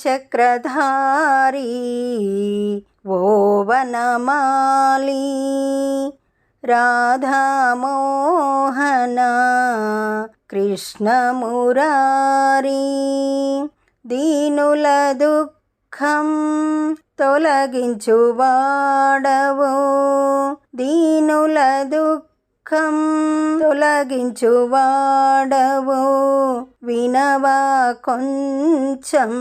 చక్రధారి ఓ వనమాలి రాధామోహన కృష్ణ మురారి దీనుల దుఃఖం తొలగించువాడవు దీనుల దుఃఖం తొలగించువాడవు వినవా కొంచెం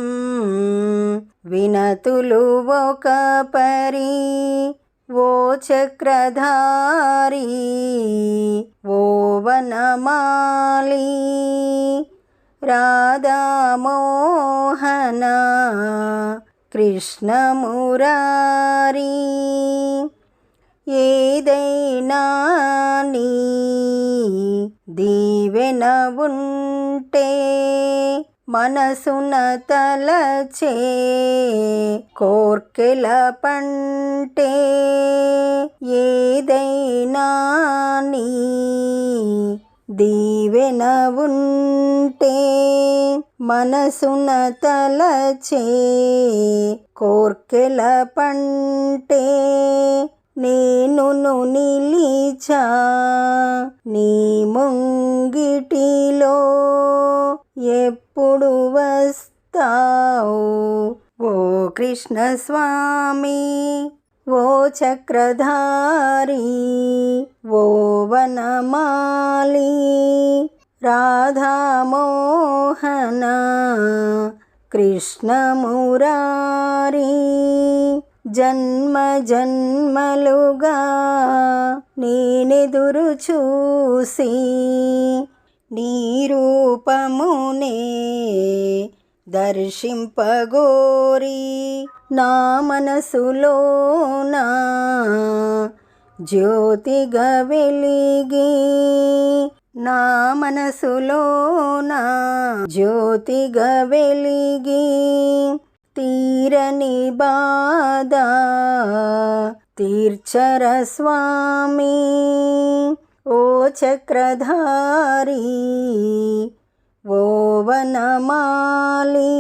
వినతులు ఒక పరి ఓ చక్రధారి ఓ వనమాలి రాధామోహన కృష్ణ మురారి ఏదైనా నీ దీవెన ఉంటే మనసున తలచే కోర్కెల పంటే ఏదైనా నీ దీవెన ఉంటే మనసున తలచే కోర్కెల పంటే నేనును నిలిచా నీ ముంగిటిలో ఎప్పుడు వస్తావు ఓ కృష్ణ స్వామి ఓ చక్రధారి ఓ వనమాలి రాధామోహన కృష్ణ మురారి జన్మ జన్మలుగా నేనెదురు చూసి నీ రూపమునే దర్శింపగోరి నా మనసులోన జ్యోతిగా వెలిగి నా మనసులోన జ్యోతిగా వెలిగి తీరని బాధ తీర్చర స్వామి ఓ చక్రధారి ఓ వనమాలి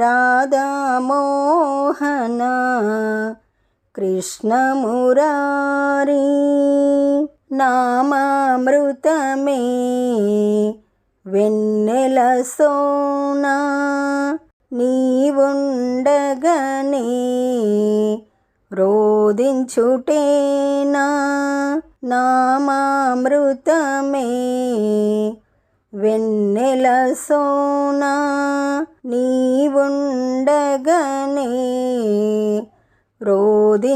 రాధామోహన కృష్ణ మురారి నామామృతమే వెన్నెల సోనా నీవుండగనే రోదించుటేనా నామామృతమే వెన్నెల సోనా నీవుండగనే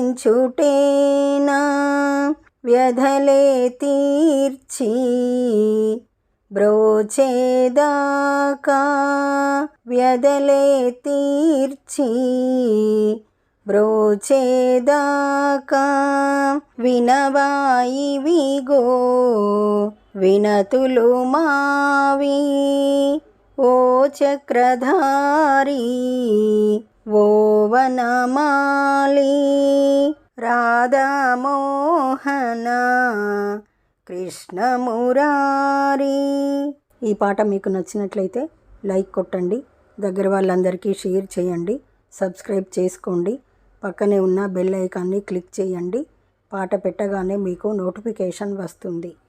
రోదించుటేనా వ్యధలే తీర్చి బ్రోచేదాకా వ్యధలే తీర్చి బ్రోచేదాకా వినవాయివిగో వినతులు మావి ఓ చక్రధారి ఓ వనమాలి రాధామోహన కృష్ణ మురారి. ఈ పాట మీకు నచ్చినట్లయితే లైక్ కొట్టండి, దగ్గర వాళ్ళందరికీ షేర్ చేయండి, సబ్స్క్రైబ్ చేసుకోండి, పక్కనే ఉన్న బెల్ ఐకాన్ని క్లిక్ చేయండి. పాట పెట్టగానే మీకు నోటిఫికేషన్ వస్తుంది.